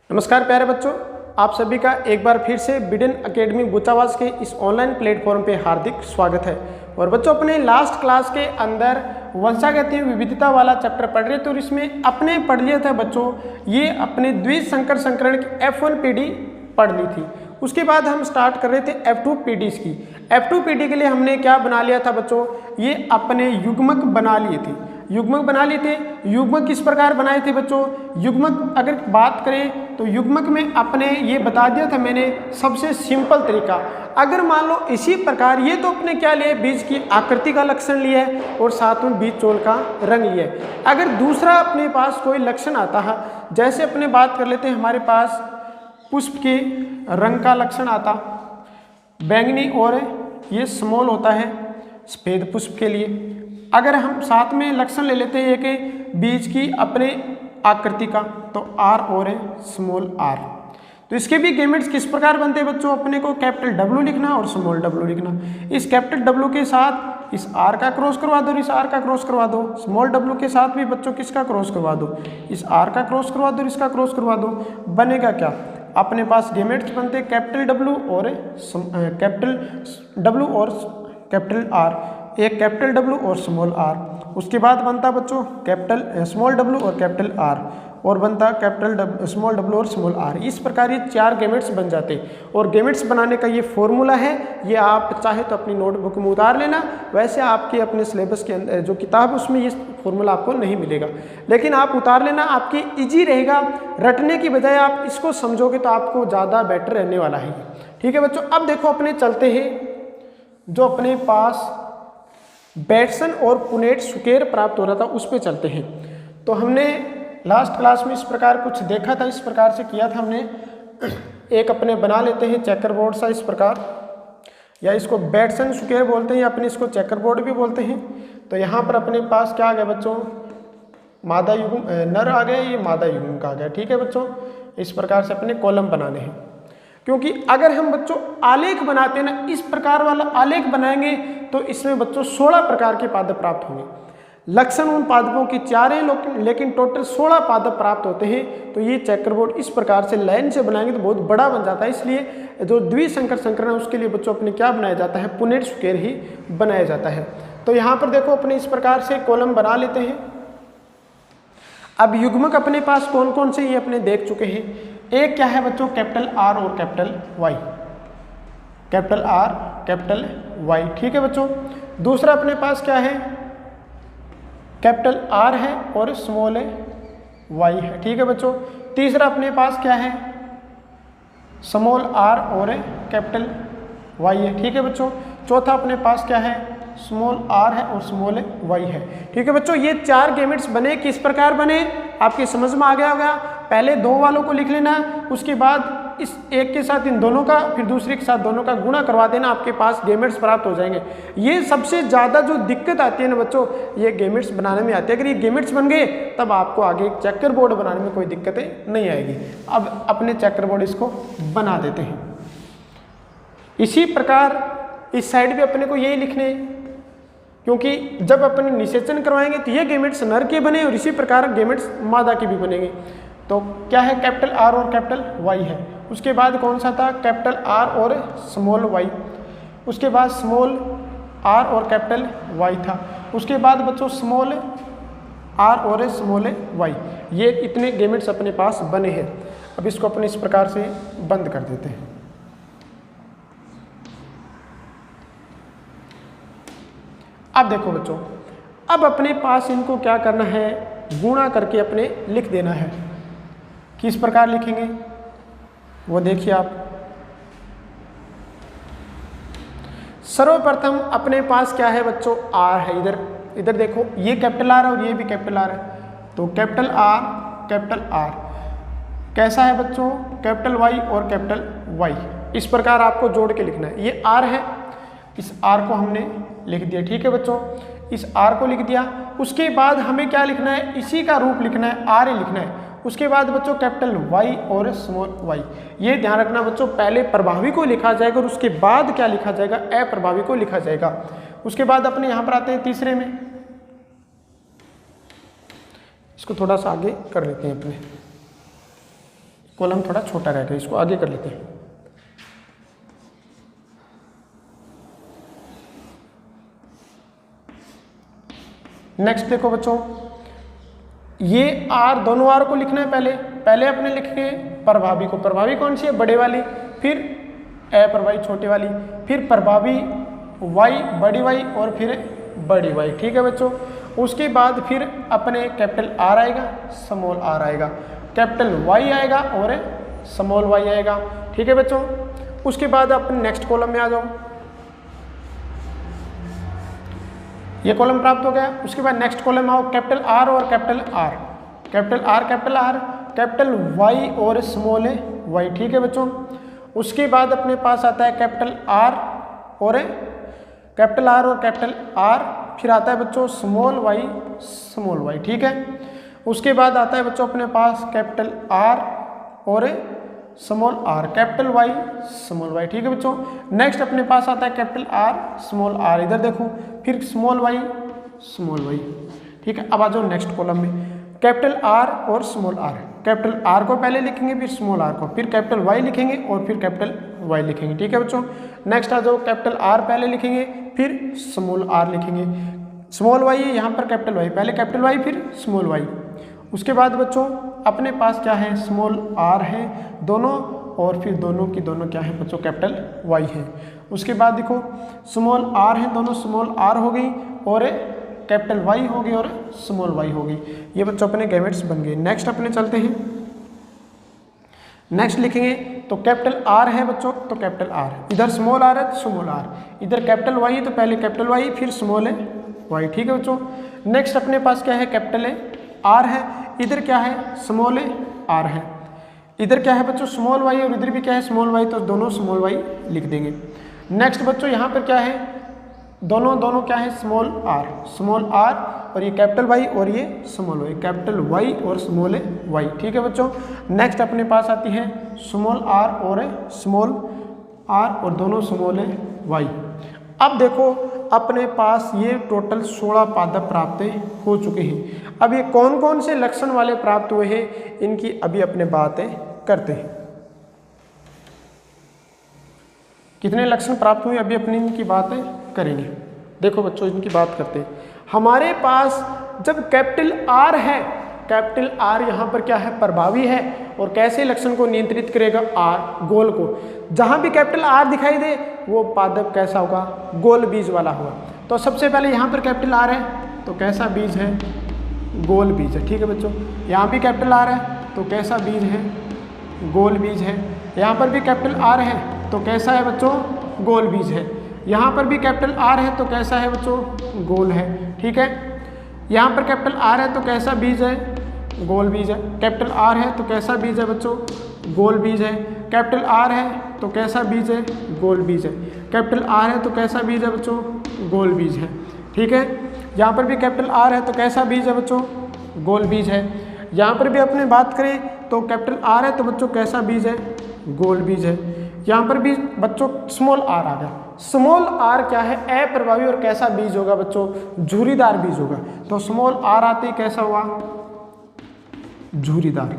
नमस्कार प्यारे बच्चों, आप सभी का एक बार फिर से बिडेन एकेडमी बूचावास के इस ऑनलाइन प्लेटफॉर्म पे हार्दिक स्वागत है। और बच्चों, अपने लास्ट क्लास के अंदर वंशागतीय विविधता वाला चैप्टर पढ़ रहे थे और इसमें अपने पढ़ लिया था बच्चों, ये अपने द्विसंकर संकरण की F1 पीढ़ी पढ़ ली थी। उसके बाद हम स्टार्ट कर रहे थे F2 पीढ़ीज की। F2 पीढ़ी के लिए हमने क्या बना लिया था बच्चों, ये अपने युग्मक बना लिए थे। युग्मक बना लिए थे। युग्मक किस प्रकार बनाए थे बच्चों, युग्मक अगर बात करें तो युग्मक में अपने ये बता दिया था मैंने सबसे सिंपल तरीका। अगर मान लो इसी प्रकार ये तो अपने क्या लिए, बीज की आकृति का लक्षण लिया है और साथ में बीज चोल का रंग लिया है। अगर दूसरा अपने पास कोई लक्षण आता है, जैसे अपने बात कर लेते हैं, हमारे पास पुष्प के रंग का लक्षण आता बैंगनी और ये स्मॉल होता है सफेद पुष्प के लिए। अगर हम साथ में लक्षण ले लेते हैं कि बीज की अपने आकृति का, तो आर और स्मॉल आर। तो इसके भी गेमेट्स किस प्रकार बनते हैं बच्चों, अपने को कैपिटल डब्ल्यू लिखना और स्मॉल डब्ल्यू लिखना। इस कैपिटल डब्ल्यू के साथ इस आर का क्रॉस करवा दो, इस आर का क्रॉस करवा दो। स्मॉल डब्ल्यू के साथ भी बच्चों किसका क्रॉस करवा दो, इस आर का क्रॉस करवा दो, इसका क्रॉस करवा दो। बनेगा क्या, अपने पास गेमेट्स बनते कैपिटल डब्ल्यू और कैपिटल डब्ल्यू और कैपिटल आर, एक कैपिटल डब्ल्यू और स्मॉल आर। उसके बाद बनता बच्चों कैपिटल स्मॉल डब्ल्यू और कैपिटल आर, और बनता कैपिटल स्मॉल डब्ल्यू और स्मॉल आर। इस प्रकार ये चार गेमेट्स बन जाते। और गेमेट्स बनाने का ये फॉर्मूला है, ये आप चाहे तो अपनी नोटबुक में उतार लेना। वैसे आपके अपने सिलेबस के अंदर जो किताब है उसमें ये फॉर्मूला आपको नहीं मिलेगा, लेकिन आप उतार लेना, आपकी ईजी रहेगा। रटने की बजाय आप इसको समझोगे तो आपको ज़्यादा बेटर रहने वाला है। ठीक है बच्चों, अब देखो अपने चलते हैं जो अपने पास बैटसन और पुनेट सुकेर प्राप्त हो रहा था उस पर चलते हैं। तो हमने लास्ट क्लास में इस प्रकार कुछ देखा था, इस प्रकार से किया था हमने। एक अपने बना लेते हैं चेकर बोर्ड सा इस प्रकार, या इसको बैटसन सुकेर बोलते हैं, या अपने इसको चेकर बोर्ड भी बोलते हैं। तो यहाँ पर अपने पास क्या आ गया बच्चों, मादा युग्म नर आ गया, ये मादा युग्म का आ गया। ठीक है बच्चों, इस प्रकार से अपने कॉलम बनाने हैं। क्योंकि अगर हम बच्चों आलेख बनाते हैं ना, इस प्रकार वाला आलेख बनाएंगे तो इसमें बच्चों 16 प्रकार के पादप प्राप्त होंगे। लक्षण उन पादपों की 4 हैं, लेकिन टोटल 16 पादप प्राप्त होते हैं। तो ये चेकर बोर्ड इस प्रकार से लाइन से बनाएंगे तो बहुत बड़ा बन जाता है। इसलिए जो द्विसंकर संकरण है उसके लिए बच्चों अपने क्या बनाया जाता है, पुनेट सुकेर ही बनाया जाता है। तो यहाँ पर देखो अपने इस प्रकार से कॉलम बना लेते हैं। अब युग्मक अपने पास कौन कौन से ये अपने देख चुके हैं। एक क्या है बच्चों, कैपिटल आर और capital Y, capital R capital Y. ठीक है बच्चों, दूसरा अपने पास क्या है, कैपिटल आर है और स्मॉल वाई है। ठीक है बच्चों, तीसरा अपने पास क्या है, स्मॉल आर और कैपिटल वाई है। ठीक है बच्चों, चौथा अपने पास क्या है, स्मॉल आर है और स्मॉल वाई है। ठीक है बच्चों, ये चार गेमेट्स बने। किस प्रकार बने आपके समझ में आ गया होगा। पहले दो वालों को लिख लेना, उसके बाद इस एक के साथ इन दोनों का, फिर दूसरे के साथ दोनों का गुणा करवा देना, आपके पास गेमेट्स प्राप्त हो जाएंगे। ये सबसे ज़्यादा जो दिक्कत आती है ना बच्चों, ये गेमेट्स बनाने में आती है। अगर ये गेमेट्स बन गए तब आपको आगे चेकर बोर्ड बनाने में कोई दिक्कतें नहीं आएगी। अब अपने चेकर बोर्ड इसको बना देते हैं। इसी प्रकार इस साइड भी अपने को यही लिखने, क्योंकि जब अपन निषेचन करवाएंगे तो ये गेमेट्स नर के बने और इसी प्रकार गेमेट्स मादा के भी बनेंगे। तो क्या है, कैपिटल आर और कैपिटल वाई है। उसके बाद कौन सा था, कैपिटल आर और स्मॉल वाई। उसके बाद स्मॉल आर और कैपिटल वाई था। उसके बाद बच्चों स्मॉल आर और स्मॉल वाई। ये इतने गेमेट्स अपने पास बने हैं। अब इसको अपने इस प्रकार से बंद कर देते हैं। अब देखो बच्चों, अब अपने पास इनको क्या करना है, गुणा करके अपने लिख देना है। किस प्रकार लिखेंगे वो देखिए आप। सर्वप्रथम अपने पास क्या है बच्चों, आर है। इधर देखो, ये कैपिटल आर है और ये भी कैपिटल आर है। तो कैपिटल आर कैपिटल आर कैसा है बच्चों, कैपिटल वाई और कैपिटल वाई। इस प्रकार आपको जोड़ के लिखना है। ये आर है, इस आर को हमने लिख दिया। ठीक है बच्चों, इस आर को लिख दिया। उसके बाद हमें क्या लिखना है, इसी का रूप लिखना है, आर ही लिखना है। उसके बाद बच्चों कैपिटल वाई और स्मॉल वाई। ये ध्यान रखना बच्चों, पहले प्रभावी को लिखा जाएगा और उसके बाद क्या लिखा जाएगा, अप्रभावी को लिखा जाएगा। उसके बाद अपने यहाँ पर आते हैं तीसरे में, इसको थोड़ा सा आगे कर लेते हैं अपने। कॉलम थोड़ा छोटा रहेगा, इसको आगे कर लेते हैं। नेक्स्ट देखो बच्चों, ये आर, दोनों आर को लिखना है। पहले अपने लिखेंगे प्रभावी को। प्रभावी कौन सी है? बड़े वाली, फिर अप्रभावी छोटी वाली, फिर प्रभावी वाई बड़ी वाई और फिर बड़ी वाई। ठीक है बच्चों। उसके बाद फिर अपने कैपिटल आर आएगा, स्मॉल आर आएगा, कैपिटल वाई आएगा और स्मॉल वाई आएगा। ठीक है बच्चों। उसके बाद अपने नेक्स्ट कॉलम में आ जाओ, ये कॉलम प्राप्त हो गया। उसके बाद नेक्स्ट कॉलम आओ, कैपिटल आर और capital R, capital R, capital Y और स्मॉल वाई। ठीक है बच्चों। उसके बाद अपने पास आता है कैपिटल आर और कैपिटल आर, फिर आता है बच्चों स्मॉल वाई। ठीक है। उसके बाद आता है बच्चों अपने पास कैपिटल आर और small are, capital Y small Y. ठीक है बच्चों। नेक्स्ट अपने पास आता है कैपिटल आर स्मॉल आर, इधर देखो, फिर स्मॉल वाई। ठीक है। अब आ जाओ नेक्स्ट कॉलम में, कैपिटल आर और स्मॉल आर। कैपिटल आर को पहले लिखेंगे, फिर स्मॉल आर को, फिर कैपिटल वाई लिखेंगे और फिर कैपिटल वाई लिखेंगे। ठीक है बच्चों। नेक्स्ट आ जाओ, कैपिटल आर पहले लिखेंगे, फिर स्मॉल आर लिखेंगे। स्मॉल वाई है यहाँ पर कैपिटल वाई, पहले कैपिटल वाई फिर स्मॉल वाई। उसके बाद बच्चों अपने पास क्या है? स्मॉल आर है दोनों, और फिर दोनों की दोनों क्या है बच्चों? कैपिटल वाई है। उसके बाद देखो स्मॉल आर है दोनों, स्मॉल आर हो गई और कैपिटल वाई हो गई और स्मॉल वाई हो गई। ये बच्चों अपने गैमेट्स बन गए। नेक्स्ट अपने चलते हैं, नेक्स्ट लिखेंगे तो कैपिटल आर है बच्चों, तो कैपिटल आर, इधर स्मॉल आर है तो स्मॉल आर, इधर कैपिटल वाई है तो पहले कैपिटल वाई फिर स्मॉल वाई। ठीक है बच्चों। नेक्स्ट अपने पास क्या है? कैपिटल आर है, इधर क्या है? स्मॉल आर है, इधर क्या है बच्चों? स्मॉल वाई, और इधर भी क्या है? स्मॉल वाई, तो दोनों स्मॉल वाई लिख देंगे। नेक्स्ट बच्चों यहाँ पर क्या है? दोनों क्या है? स्मॉल आर और ये कैपिटल वाई और ये स्मॉल वाई, कैपिटल वाई और स्मॉल वाई। ठीक है बच्चों। नेक्स्ट अपने पास आती है स्मॉल आर और दोनों स्मॉल वाई। अब देखो अपने पास ये टोटल 16 पादप प्राप्त हो चुके हैं। अब ये कौन कौन से लक्षण वाले प्राप्त हुए हैं, इनकी अभी अपने बातें करते हैं। कितने लक्षण प्राप्त हुए अभी अपनी इनकी बातें करेंगे। देखो बच्चों इनकी बात करते हैं। हमारे पास जब कैपिटल आर है, कैपिटल आर यहाँ पर क्या है? प्रभावी है, और कैसे लक्षण को नियंत्रित करेगा? आर, गोल को। जहाँ भी कैपिटल आर दिखाई दे वो पादप कैसा होगा? गोल बीज वाला होगा। तो सबसे पहले यहाँ पर कैपिटल आर है तो कैसा बीज है? गोल बीज है। ठीक है बच्चों। यहाँ भी कैपिटल आर है तो कैसा बीज है? गोल बीज है। यहाँ पर भी कैपिटल आर है तो कैसा है बच्चों? गोल बीज है। यहाँ पर भी कैपिटल आर है तो कैसा है बच्चों? गोल है। ठीक है। यहाँ पर कैपिटल आर है तो कैसा बीज है? गोल बीज है। कैपिटल आर है तो कैसा बीज है बच्चों? गोल बीज है। कैपिटल आर है तो कैसा बीज है? गोल बीज है। कैपिटल आर है तो कैसा बीज है बच्चों? गोल बीज है। ठीक है। यहाँ पर भी कैपिटल आर है तो कैसा बीज है बच्चों? गोल बीज है। यहाँ पर भी अपने बात करें तो कैपिटल आर है तो बच्चों कैसा बीज है? गोल बीज है। यहाँ पर भी बच्चों स्मॉल आर आ गया। स्मॉल आर क्या है? अप्रभावी, और कैसा बीज होगा बच्चों? झुर्रीदार बीज होगा। तो स्मॉल आर आते ही कैसा हुआ? झुर्रीदार।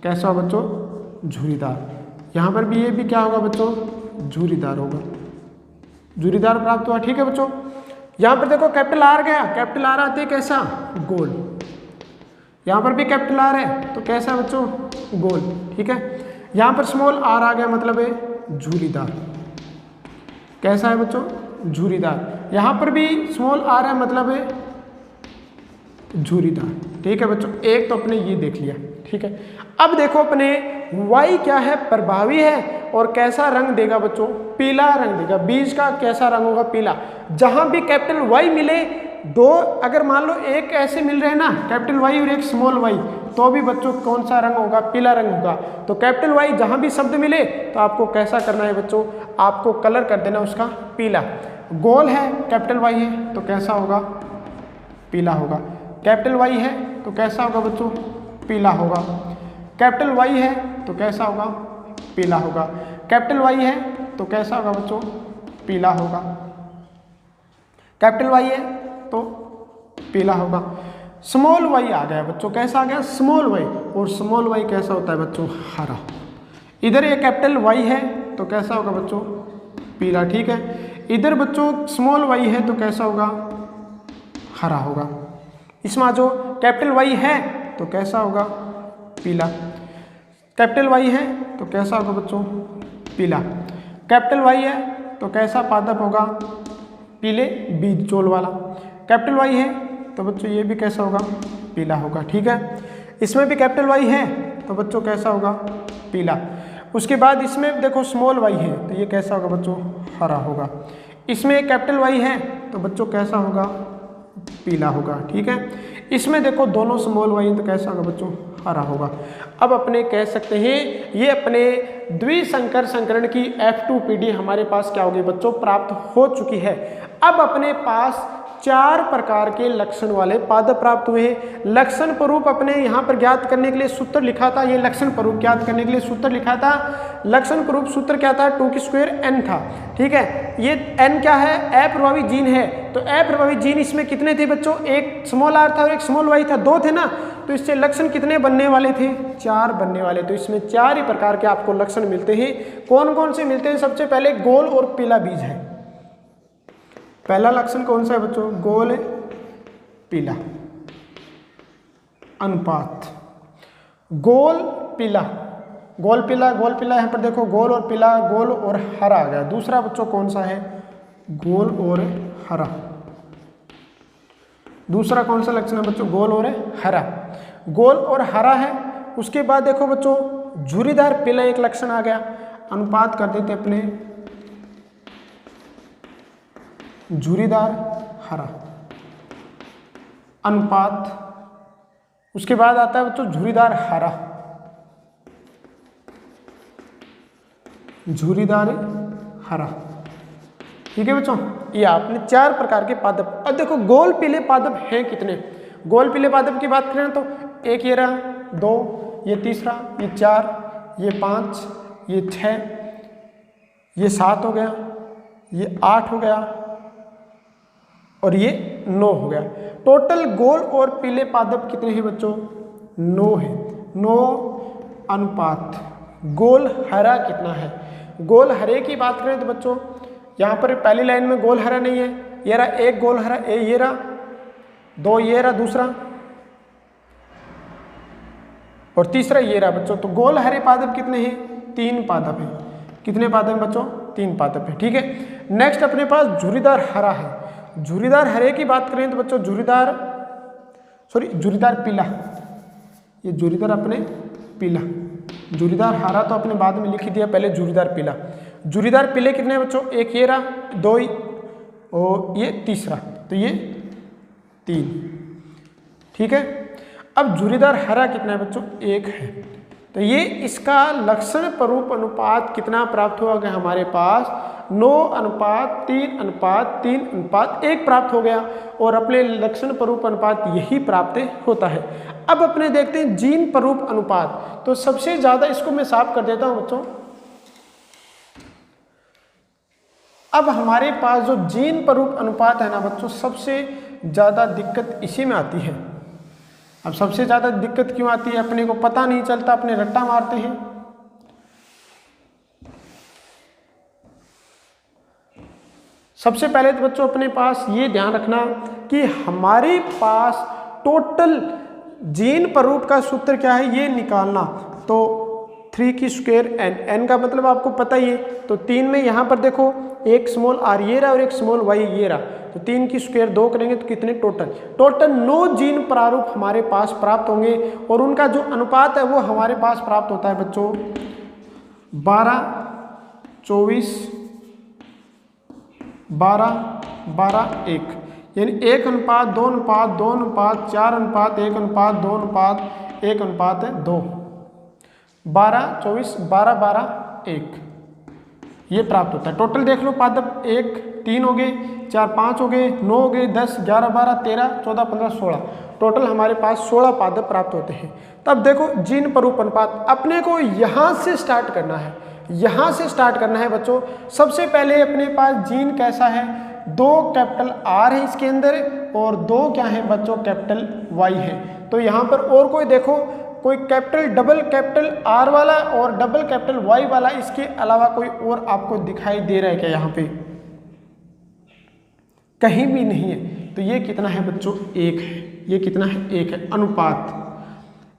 कैसा हुआ बच्चों? झुर्रीदार। यहाँ पर भी ये भी क्या होगा बच्चों? झुर्रीदार होगा। झुर्रीदार प्राप्त हुआ। ठीक है बच्चों। यहाँ पर देखो कैपिटल आर गया, कैपिटल आर आते ही कैसा? गोल। यहाँ पर भी कैपिटल आर है तो कैसा बच्चों? गोल। ठीक है। यहाँ पर स्मॉल आर आ गया, मतलब है झुर्रीदार। कैसा है बच्चों? झुर्रीदार। यहाँ पर भी स्मॉल आर है, मतलब है झुर्रीदार। ठीक है बच्चों। एक तो अपने ये देख लिया। ठीक है। अब देखो अपने वाई क्या है? प्रभावी है, और कैसा रंग देगा बच्चों? पीला रंग देगा। बीज का कैसा रंग होगा? पीला। जहां भी कैपिटल वाई मिले, दो अगर मान लो एक ऐसे मिल रहे हैं ना, कैपिटल वाई और एक स्मॉल वाई, तो भी बच्चों कौन सा रंग होगा? पीला रंग होगा। तो कैपिटल वाई जहां भी शब्द मिले तो आपको कैसा करना है बच्चों? आपको कलर कर देना उसका पीला। गोल है, कैपिटल वाई है तो कैसा होगा? पीला होगा। कैपिटल वाई है तो कैसा होगा बच्चों? पीला होगा। कैपिटल वाई है तो कैसा होगा? पीला होगा। कैपिटल वाई है तो कैसा होगा बच्चों? पीला होगा। कैपिटल वाई है तो पीला होगा। स्मॉल वाई आ गया बच्चों, कैसा आ गया स्मॉल वाई, और स्मॉल वाई कैसा होता है बच्चों हरा। इधर ये कैपिटल वाई है तो कैसा होगा बच्चों पीला, ठीक है। इधर बच्चों स्मॉल वाई है तो कैसा होगा हरा होगा। इसमें जो कैपिटल वाई है तो कैसा होगा पीला, कैपिटल वाई है तो कैसा होगा बच्चों पीला, कैपिटल वाई है तो कैसा पादप होगा पीले बीज चोल वाला, कैपिटल वाई है तो बच्चों ये भी कैसा होगा पीला होगा, ठीक है। इसमें भी कैपिटल वाई है तो बच्चों कैसा होगा पीला। उसके बाद इसमें देखो स्मॉल वाई है तो ये कैसा होगा बच्चों हरा होगा। इसमें कैपिटल वाई है तो बच्चों कैसा होगा पीला होगा, ठीक है। इसमें देखो दोनों स्मॉल वाई तो कैसा होगा बच्चों हरा होगा। अब अपने कह सकते हैं ये अपने द्विसंकर संकरण की F2PD हमारे पास क्या होगी बच्चों प्राप्त हो चुकी है। अब अपने पास 4 प्रकार के लक्षण वाले पादप प्राप्त हुए हैं। लक्षण स्वरूप अपने यहाँ पर ज्ञात करने के लिए सूत्र लिखा था, ये लक्षण स्वरूप ज्ञात करने के लिए सूत्र लिखा था। लक्षण स्वरूप सूत्र क्या था 2n था, ठीक है। ये n क्या है अप्रभावी जीन है, तो अप्रभावी जीन इसमें कितने थे बच्चों, एक स्मॉल r था और एक स्मॉल y था, 2 थे ना, तो इससे लक्षण कितने बनने वाले थे 4 बनने वाले। तो इसमें 4 ही प्रकार के आपको लक्षण मिलते हैं। कौन कौन से मिलते हैं, सबसे पहले गोल और पीला बीज है। पहला लक्षण कौन सा है बच्चों गोल पीला अनुपात, गोल पीला, गोल पीला, गोल पीला, यहाँ पर देखो गोल और पीला, गोल और हरा आ गया। दूसरा बच्चों कौन सा है गोल और हरा, दूसरा कौन सा लक्षण है बच्चों गोल और हरा, गोल और हरा है। उसके बाद देखो बच्चों झुर्रीदार पीला एक लक्षण आ गया। अनुपात कर देते अपने झुर्रीदार हरा अनुपात। उसके बाद आता है बच्चों झुर्रीदार हरा, झुर्रीदार हरा, ठीक है बच्चों। ये आपने 4 प्रकार के पादप। अब देखो गोल पीले पादप हैं कितने, गोल पीले पादप की बात करें तो एक ये रहा, 2 ये तीसरा, ये 4, ये 5, ये 6, ये 7 हो गया, ये 8 हो गया और ये 9 हो गया। टोटल गोल और पीले पादप कितने हैं बच्चों 9 है। 9 अनुपात गोल हरा कितना है, गोल हरे की बात करें तो बच्चों यहाँ पर पहली लाइन में गोल हरा नहीं है, ये रहा एक गोल हरा, ये रहा 2, ये रहा दूसरा और तीसरा ये रहा बच्चों। तो गोल हरे पादप कितने हैं 3 पादप हैं। कितने पादप हैं बच्चों 3 पादप है, ठीक है। नेक्स्ट अपने पास झुर्रीदार हरा है। झुर्रीदार हरे की बात करें तो बच्चों झुर्रीदार पीला, ये झुर्रीदार अपने पीला, झुर्रीदार हरा तो अपने बाद में लिख दिया, पहले झुर्रीदार पीला। झुर्रीदार पीले कितने बच्चों एक ये रहा, 2 और ये तीसरा, तो ये 3, ठीक है। अब झुर्रीदार हरा कितना है बच्चों 1 है। तो ये इसका लक्षण स्वरूप अनुपात कितना प्राप्त हुआ गया हमारे पास 9:3:3:1 प्राप्त हो गया और अपने लक्षण स्वरूप अनुपात यही प्राप्त होता है। अब अपने देखते हैं जीन स्वरूप अनुपात। तो सबसे ज्यादा इसको मैं साफ कर देता हूं बच्चों। अब हमारे पास जो जीन स्वरूप अनुपात है ना बच्चों, सबसे ज्यादा दिक्कत इसी में आती है। अब सबसे ज्यादा दिक्कत क्यों आती है, अपने को पता नहीं चलता, अपने रट्टा मारते हैं। सबसे पहले तो बच्चों अपने पास ये ध्यान रखना कि हमारे पास टोटल जीन स्वरूप का सूत्र क्या है ये निकालना। तो 3 की स्क्वायर n का मतलब आपको पता ही है। तो 3 में यहाँ पर देखो एक स्मॉल r ये रहा और एक स्मॉल y ये रहा, तो 3 की स्क्वायर 2 करेंगे तो कितने टोटल 9 जीन प्रारूप हमारे पास प्राप्त होंगे और उनका जो अनुपात है वो हमारे पास प्राप्त होता है बच्चों 12:12:1, यानी 1:2:4:2:1:2 12:24:12:1 ये प्राप्त होता है। टोटल देख लो पादप 1 3 हो गए, 4 5 हो गए, 9 हो गए, 10 11 12 13 14 15 16, टोटल हमारे पास 16 पादप प्राप्त होते हैं। तब देखो जीन स्वरूप अनुपात अपने को यहाँ से स्टार्ट करना है, यहाँ से स्टार्ट करना है बच्चों। सबसे पहले अपने पास जीन कैसा है, दो कैपिटल आर है इसके अंदर और दो क्या है बच्चों कैपिटल वाई है। तो यहाँ पर और कोई देखो कोई कैपिटल डबल कैपिटल आर वाला और डबल कैपिटल वाई वाला इसके अलावा कोई और आपको दिखाई दे रहा है क्या? यहाँ पे कहीं भी नहीं है। तो ये कितना है बच्चों? एक है। ये कितना है? एक है। अनुपात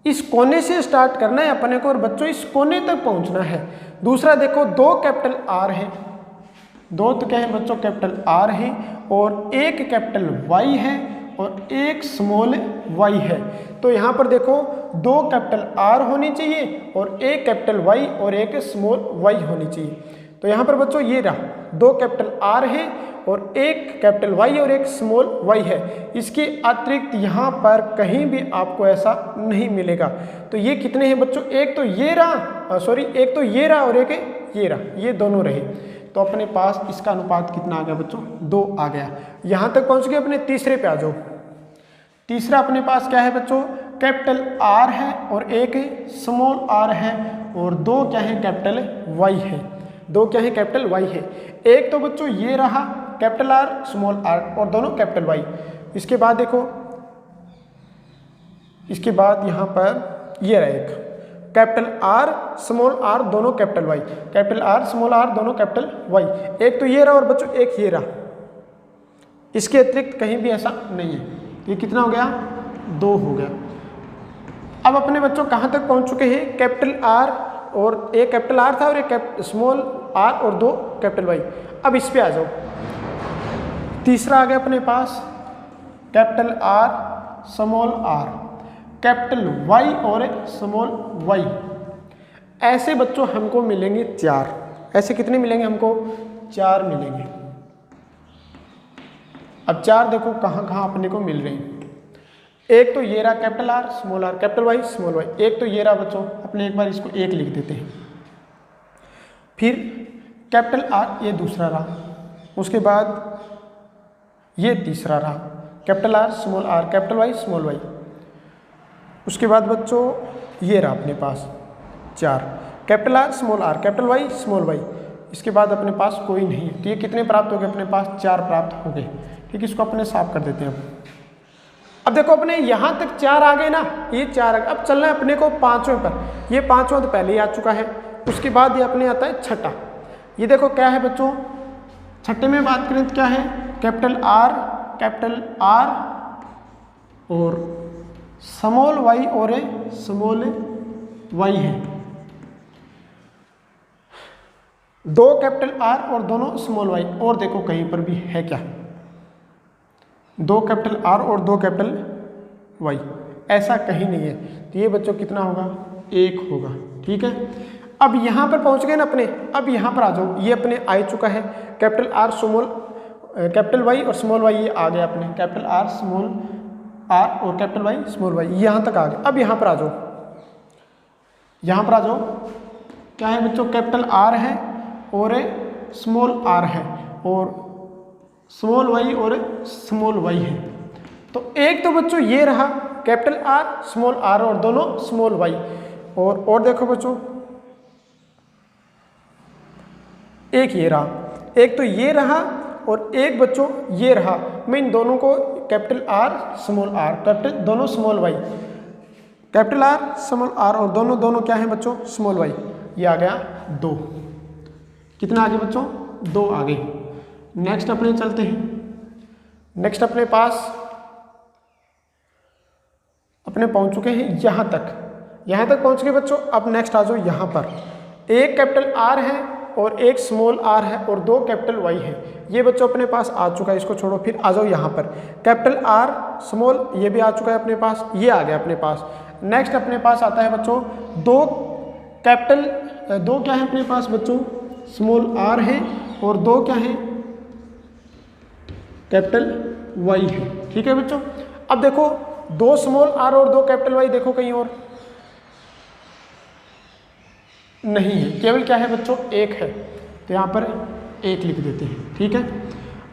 इस कोने से स्टार्ट करना है अपने को और बच्चों इस कोने तक पहुंचना है। दूसरा देखो दो कैपिटल आर है, दो तो क्या है बच्चों कैपिटल आर है और एक कैपिटल वाई है और एक स्मॉल वाई है। तो यहाँ पर देखो दो कैपिटल आर होनी चाहिए और एक कैपिटल वाई और एक स्मॉल वाई होनी चाहिए। तो यहाँ पर बच्चों ये रहा दो कैपिटल आर है और एक कैपिटल वाई और एक स्मॉल वाई है। इसके अतिरिक्त यहाँ पर कहीं भी आपको ऐसा नहीं मिलेगा। तो ये कितने हैं बच्चों? एक तो ये रहा एक तो ये रहा और एक ये रहा, ये दोनों रहे। तो अपने पास इसका अनुपात कितना आ गया बच्चों? 2 आ गया। यहाँ तक पहुँच गए। अपने तीसरे पे आ जाओ। तीसरा अपने पास क्या है बच्चों? कैपिटल आर है और एक स्मॉल आर है और दो क्या है कैपिटल वाई है। दो क्या है कैपिटल वाई है। एक तो बच्चों ये रहा कैपिटल आर स्मॉल आर और दोनों कैपिटल वाई। इसके बाद देखो इसके बाद यहाँ पर ये रहा एक कैपिटल आर स्मॉल आर दोनों capital Y, capital R small R दोनों कैपिटल वाई। एक तो ये रहा और बच्चों एक ये रहा। इसके अतिरिक्त कहीं भी ऐसा नहीं है। ये कितना हो गया? 2 हो गया। अब अपने बच्चों कहाँ तक पहुँच चुके हैं? कैपिटल आर और एक कैपिटल आर था और एक स्मॉल आर और दो कैपिटल वाई। अब इस पे आ जाओ। तीसरा आ गया अपने पास capital R small are capital Y और स्मॉल वाई। ऐसे बच्चों हमको मिलेंगे 4। ऐसे कितने मिलेंगे हमको? 4 मिलेंगे। अब 4 देखो कहाँ कहाँ अपने को मिल रहे हैं। एक तो ये रहा capital R small are capital Y small Y. एक तो ये रहा बच्चों, अपने एक बार इसको 1 लिख देते हैं। फिर कैपिटल आर ये दूसरा रहा, उसके बाद ये तीसरा रहा capital R small are capital Y small Y. उसके बाद बच्चों ये रहा अपने पास 4 capital R small are capital Y small Y. इसके बाद अपने पास कोई नहीं है। तो ये कितने प्राप्त हो गए? अपने पास 4 प्राप्त हो गए। ठीक है, इसको अपने साफ कर देते हैं। अब देखो अपने यहाँ तक 4 आ गए ना, ये 4 आ गए। अब चलना है अपने को 5वें पर। ये 5वां तो पहले ही आ चुका है। उसके बाद ये अपने आता है छठा। ये देखो क्या है बच्चों? छठे में बात करें तो क्या है? कैपिटल आर और स्मॉल वाई और स्मॉल वाई है। दो कैपिटल आर और दोनों स्मॉल वाई। और देखो कहीं पर भी है क्या? दो कैपिटल आर और दो कैपिटल वाई, ऐसा कहीं नहीं है। तो ये बच्चों कितना होगा? 1 होगा। ठीक है, अब यहाँ पर पहुँच गए ना अपने। अब यहाँ पर आ जाओ। ये अपने आ चुका है capital R small capital Y और स्मॉल वाई। ये आ गया अपने कैपिटल आर स्मॉल आर और कैपिटल वाई स्मॉल वाई। यहाँ तक आ गया। अब यहाँ पर आ जाओ। यहाँ पर आ जाओ। क्या है बच्चों? कैपिटल आर है और स्मॉल आर है और स्मॉल वाई और स्मॉल वाई है। तो एक तो बच्चों ये रहा कैपिटल आर स्मॉल आर और दोनों स्मॉल वाई। और देखो बच्चों एक ये रहा, एक तो ये रहा और एक बच्चों ये रहा। मैं इन दोनों को capital R small are capital दोनों small y, capital R small are और दोनों क्या है बच्चों? Small Y. ये आ गया 2। कितना आगे बच्चों? 2 आगे। नेक्स्ट अपने चलते हैं। नेक्स्ट अपने पास अपने पहुंच चुके हैं यहाँ तक पहुंच गए बच्चों। अब नेक्स्ट आ जाओ यहाँ पर। एक कैपिटल आर है और एक स्मॉल आर है और 2 कैपिटल वाई है। ये बच्चों अपने पास आ चुका है। इसको छोड़ो, फिर आ जाओ यहाँ पर। कैपिटल आर स्मॉल ये भी आ चुका है अपने पास। ये आ गया अपने पास। नेक्स्ट अपने पास आता है बच्चों 2 क्या है अपने पास बच्चों? स्मॉल आर है और 2 क्या है? कैपिटल वाई है। ठीक है बच्चों, अब देखो 2 स्मॉल आर और 2 कैपिटल वाई। देखो कहीं और नहीं है, केवल क्या है बच्चों? 1 है। तो यहाँ पर 1 लिख देते हैं। ठीक है,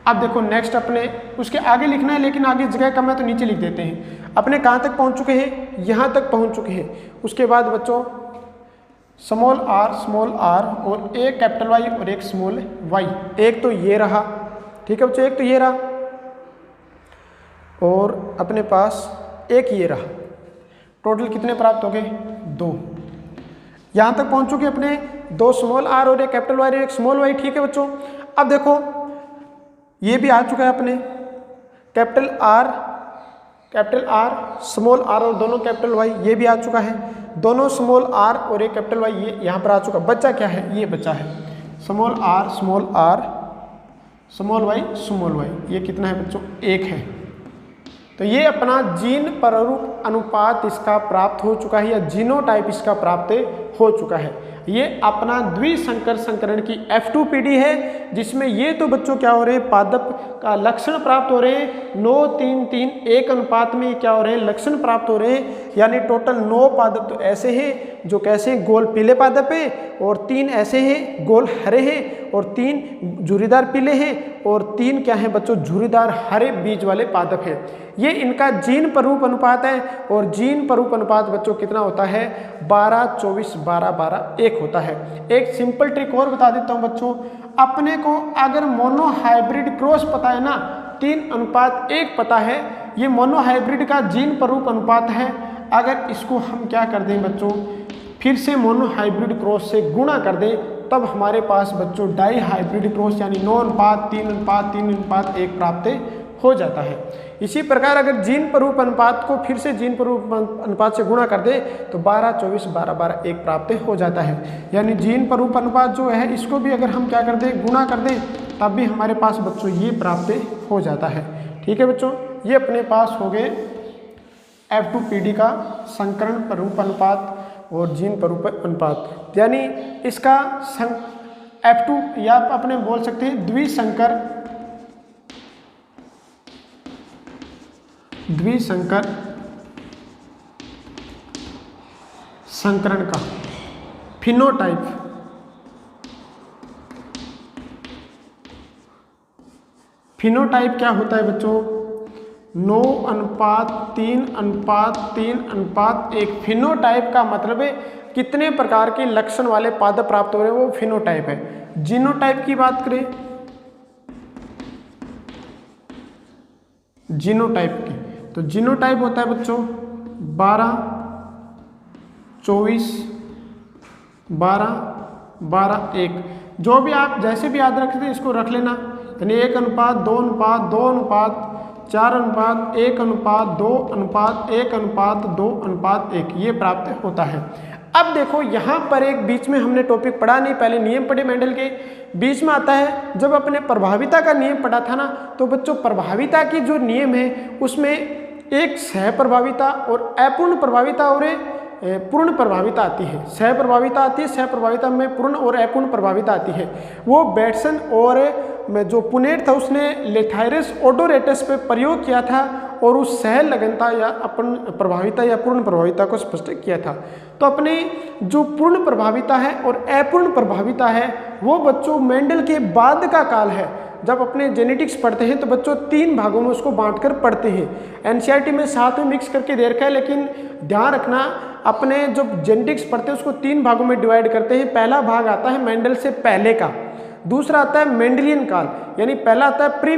अब देखो नेक्स्ट अपने उसके आगे लिखना है, लेकिन आगे जगह कम है तो नीचे लिख देते हैं। अपने कहाँ तक पहुँच चुके हैं? यहाँ तक पहुँच चुके हैं। उसके बाद बच्चों स्मॉल आर और एक कैपिटल वाई और एक स्मॉल वाई। एक तो ये रहा ठीक है बच्चों, एक तो ये रहा और अपने पास एक ये रहा, टोटल कितने प्राप्त हो गए? 2। यहाँ तक पहुँच चुके अपने 2 स्मॉल आर और एक कैपिटल वाई और एक स्मॉल वाई। ठीक है बच्चों, अब देखो ये भी आ चुका है अपने कैपिटल आर स्मॉल आर और दोनों कैपिटल वाई, ये भी आ चुका है। दोनों स्मॉल आर और एक कैपिटल वाई ये यहाँ पर आ चुका। बच्चा क्या है? ये बच्चा है स्मॉल आर स्मॉल वाई। ये कितना है बच्चों? 1 है। तो ये अपना जीन प्रारूप अनुपात इसका प्राप्त हो चुका है या जीनोटाइप इसका प्राप्त हो चुका है। ये अपना द्विसंकर संकरण की F2PD है, जिसमें ये तो बच्चों क्या हो रहे हैं? पादप का लक्षण प्राप्त हो रहे हैं। 9 3 3 1 अनुपात में क्या हो रहे हैं? लक्षण प्राप्त हो रहे हैं। यानी टोटल 9 पादप तो ऐसे हैं जो कैसे गोल पीले पादप है, और 3 ऐसे हैं गोल हरे हैं, और 3 झुर्रीदार पीले हैं, और 3 क्या है बच्चों? झुर्रीदार हरे बीज वाले पादप है। ये इनका जीन प्रारूप अनुपात है, और जीन प्रारूप अनुपात बच्चों कितना होता है? 12 24 12 12 1 होता है। एक सिंपल ट्रिक और बता देता हूं बच्चों, अपने को अगर मोनोहाइब्रिड क्रॉस पता है ना, 3:1 पता है, ये मोनोहाइब्रिड का जीन प्रारूप अनुपात है। अगर इसको हम क्या कर दें बच्चों, फिर से मोनोहाइब्रिड क्रॉस से गुणा कर दें, तब हमारे पास बच्चों डाई हाइब्रिड क्रॉस यानी 9:3:3:1 प्राप्त हो जाता है। इसी प्रकार अगर जीन प्रारूप अनुपात को फिर से जीन प्रारूप अनुपात से गुणा कर दे तो 12 24 12 12 1 प्राप्त हो जाता है। यानी जीन प्रारूप अनुपात जो है इसको भी अगर हम क्या कर दें? गुणा कर दें, तब भी हमारे पास बच्चों ये प्राप्त हो जाता है। ठीक है बच्चों, ये अपने पास हो गए F2PD का संकरण प्रारूप अनुपात और जीन प्रारूप अनुपात। यानी इसका F2 या आप अपने बोल सकते हैं द्विसंकर संकरण का फिनोटाइप। फिनोटाइप क्या होता है बच्चों? 9:3:3:1। फिनोटाइप का मतलब है कितने प्रकार के लक्षण वाले पादप प्राप्त हो रहे हैं, वो फिनोटाइप है। जीनोटाइप की बात करें, जीनोटाइप की, तो जीनोटाइप होता है बच्चों 12 24 12 12 1। जो भी आप जैसे भी याद रखते हैं इसको रख लेना, यानी 1:2:4:1:4:2:1:2:1 ये प्राप्त होता है। अब देखो यहाँ पर एक बीच में हमने टॉपिक पढ़ा नहीं, पहले नियम पढ़े मेंडल के, बीच में आता है जब अपने प्रभाविता का नियम पढ़ा था ना, तो बच्चों प्रभाविता की जो नियम है उसमें एक सहप्रभाविता और अपूर्ण प्रभाविता और पूर्ण प्रभाविता आती है। सहप्रभाविता आती है, सहप्रभाविता में पूर्ण और अपूर्ण प्रभाविता आती है। वो बेटसन और जो पुनेट था उसने लेथायरस ओडोरेटस पे प्रयोग किया था और उस सह लगनता या अपूर्ण प्रभाविता या पूर्ण प्रभाविता को स्पष्ट किया था। तो अपने जो पूर्ण प्रभाविता है और अपूर्ण प्रभाविता है वो बच्चों मेंडल के बाद का काल है। जब अपने जेनेटिक्स पढ़ते हैं तो बच्चों 3 भागों में उसको बांटकर पढ़ते हैं। एनसीईआरटी में साथ में मिक्स करके दे रखा है, लेकिन ध्यान रखना अपने जो जेनेटिक्स पढ़ते हैं उसको 3 भागों में डिवाइड करते हैं। पहला भाग आता है मेंडल से पहले का, दूसरा आता है मेंडलियन काल, यानी पहला आता है प्री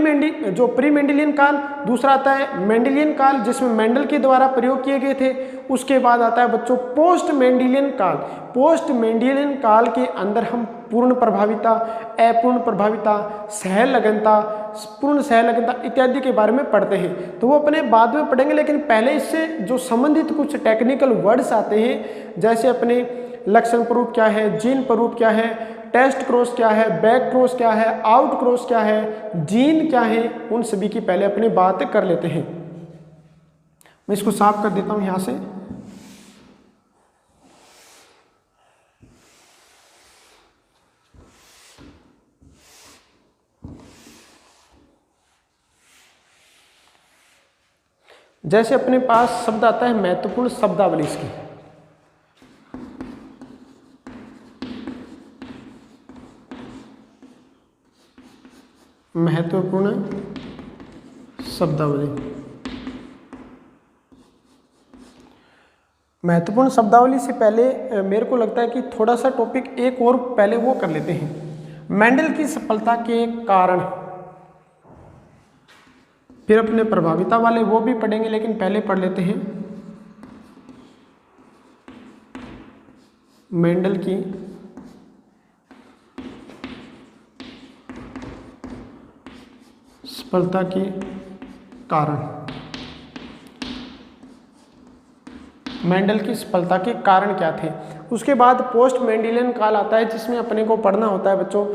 मेंडलियन काल, दूसरा आता है मेंडलियन काल जिसमें मेंडल के द्वारा प्रयोग किए गए थे, उसके बाद आता है बच्चों पोस्ट मेंडलियन काल। पोस्ट मेंडलियन काल के अंदर हम पूर्ण प्रभाविता, अपूर्ण प्रभाविता, सहलगनता, पूर्ण सहलगनता इत्यादि के बारे में पढ़ते हैं। तो वो अपने बाद में पढ़ेंगे, लेकिन पहले इससे जो संबंधित कुछ टेक्निकल वर्ड्स आते हैं, जैसे अपने लक्षण प्रारूप क्या है, जीन प्रारूप क्या है, टेस्ट क्रॉस क्या है, बैक क्रॉस क्या है, आउट क्रॉस क्या है, जीन क्या है, उन सभी की पहले अपनी बात कर लेते हैं। मैं इसको साफ कर देता हूं यहां से। जैसे अपने पास शब्द आता है महत्वपूर्ण शब्दावली इसकी, महत्वपूर्ण शब्दावली। महत्वपूर्ण शब्दावली से पहले मेरे को लगता है कि थोड़ा सा टॉपिक एक और पहले वो कर लेते हैं। मेंडल की सफलता के कारण, फिर अपने प्रभाविता वाले वो भी पढ़ेंगे, लेकिन पहले पढ़ लेते हैं मेंडल की सफलता के कारण। मेंडल की सफलता के कारण क्या थे। उसके बाद पोस्ट मेंडेलियन काल आता है, जिसमें अपने को पढ़ना होता है बच्चों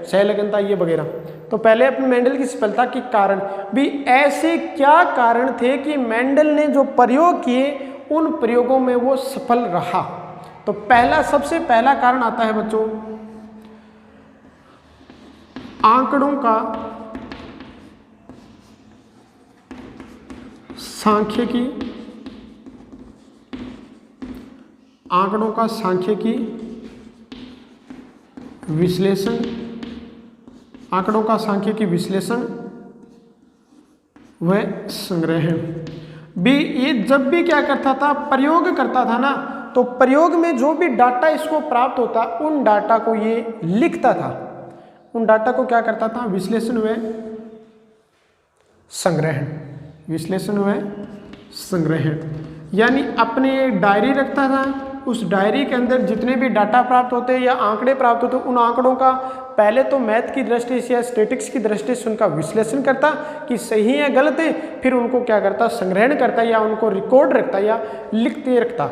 सहलगनता ये वगैरह। तो पहले अपने मेंडल की सफलता के कारण भी ऐसे क्या कारण थे कि मेंडल ने जो प्रयोग किए उन प्रयोगों में वो सफल रहा। तो सबसे पहला कारण आता है बच्चों आंकड़ों का सांख्यिकी, आंकड़ों का सांख्यिकी विश्लेषण, आंकड़ों का सांख्यिकी विश्लेषण व संग्रहण। भी ये जब भी क्या करता था, प्रयोग करता था ना, तो प्रयोग में जो भी डाटा इसको प्राप्त होता उन डाटा को ये लिखता था, उन डाटा को क्या करता था, विश्लेषण व संग्रहण, विश्लेषण व संग्रहण। यानी अपने डायरी रखता था, उस डायरी के अंदर जितने भी डाटा प्राप्त होते या आंकड़े प्राप्त होते उन आंकड़ों का पहले तो मैथ की दृष्टि से या स्टैटिक्स की दृष्टि से उनका विश्लेषण करता कि सही है गलत है, फिर उनको क्या करता, संग्रहण करता या उनको रिकॉर्ड रखता या लिखते रखता।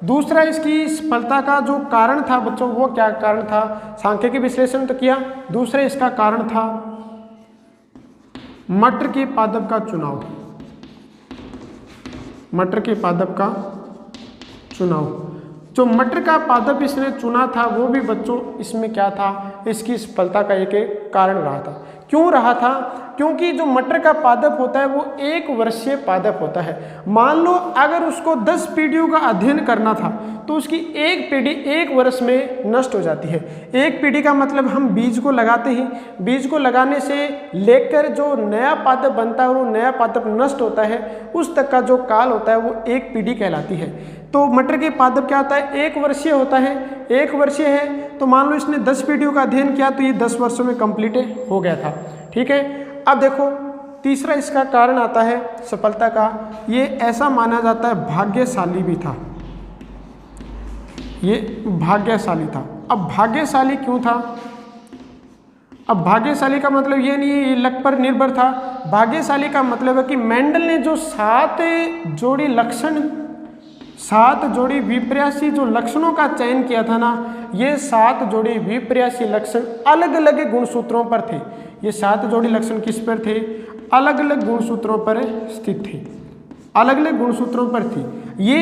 दूसरा इसकी सफलता का जो कारण था बच्चों, वो क्या कारण था, सांख्यिकी विश्लेषण तो किया, दूसरा इसका कारण था मटर के पादप का चुनाव, मटर के पादप का चुनाव। जो मटर का पादप इसने चुना था वो भी बच्चों इसमें क्या था, इसकी सफलता का एक कारण रहा था। क्यों रहा था, क्योंकि जो मटर का पादप होता है वो 1 वर्षीय पादप होता है। मान लो अगर उसको 10 पीढ़ियों का अध्ययन करना था तो उसकी एक पीढ़ी 1 वर्ष में नष्ट हो जाती है। एक पीढ़ी का मतलब हम बीज को लगाते हैं, बीज को लगाने से लेकर जो नया पादप बनता है और वो नया पादप नष्ट होता है उस तक का जो काल होता है वो 1 पीढ़ी कहलाती है। तो मटर के पादप क्या होता है, 1 वर्षीय होता है, 1 वर्षीय है तो मान लो इसने 10 पीढ़ियों का अध्ययन किया तो ये 10 वर्षों में कंप्लीट हो गया था। ठीक है, अब देखो तीसरा इसका कारण आता है सफलता का, ये ऐसा माना जाता है भाग्यशाली भी था, ये भाग्यशाली था। अब भाग्यशाली क्यों था, अब भाग्यशाली का मतलब ये नहीं है ये लक पर निर्भर था, भाग्यशाली का मतलब है कि मेंडल ने जो 7 जोड़ी लक्षण, 7 जोड़ी विपर्यासी जो लक्षणों का चयन किया था ना, ये 7 जोड़ी विपर्यासी लक्षण अलग अलग गुणसूत्रों पर थे। ये 7 जोड़ी लक्षण किस पर थे, अलग अलग गुणसूत्रों पर स्थित थे, अलग अलग गुणसूत्रों पर थी। ये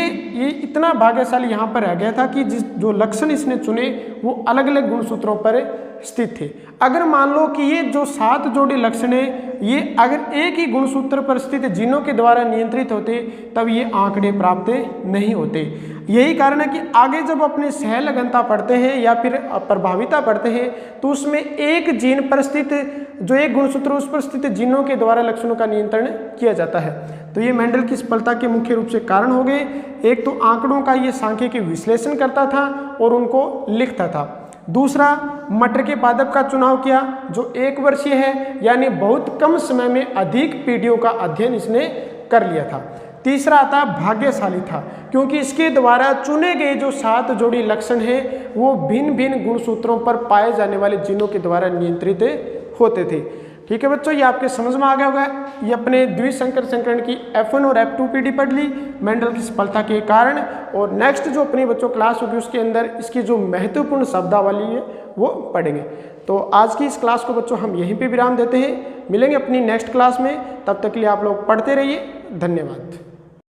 इतना भाग्यशाली यहाँ पर रह गया था कि जो लक्षण इसने चुने वो अलग अलग गुणसूत्रों पर स्थित थे। अगर मान लो कि ये जो 7 जोड़ी लक्षण है ये अगर एक ही गुणसूत्र पर स्थित जीनों के द्वारा नियंत्रित होते तब ये आंकड़े प्राप्त नहीं होते। यही कारण है कि आगे जब अपने सहलगनता पढ़ते हैं या फिर प्रभाविता पढ़ते हैं तो उसमें एक जीन पर स्थित जो एक गुणसूत्र उस पर स्थित जीनों के द्वारा लक्षणों का नियंत्रण किया जाता है। तो ये मेंडल की सफलता के मुख्य रूप से कारण हो गए। एक तो आंकड़ों का ये सांख्यिकी विश्लेषण करता था और उनको लिखता था। दूसरा मटर के पादप का चुनाव किया जो 1 वर्षीय है, यानी बहुत कम समय में अधिक पीढ़ियों का अध्ययन इसने कर लिया था। तीसरा आता भाग्यशाली था क्योंकि इसके द्वारा चुने गए जो 7 जोड़ी लक्षण हैं वो भिन्न भिन्न गुणसूत्रों पर पाए जाने वाले जीनों के द्वारा नियंत्रित होते थे। ठीक है बच्चों, ये आपके समझ में आ गया होगा। ये अपने द्विसंकर संकरण की F1 और F2 पीढ़ी पढ़ ली मेंडल की सफलता के कारण, और नेक्स्ट जो अपनी बच्चों क्लास होगी उसके अंदर इसकी जो महत्वपूर्ण शब्दावली है वो पढ़ेंगे। तो आज की इस क्लास को बच्चों हम यहीं पे विराम देते हैं, मिलेंगे अपनी नेक्स्ट क्लास में। तब तक के लिए आप लोग पढ़ते रहिए। धन्यवाद।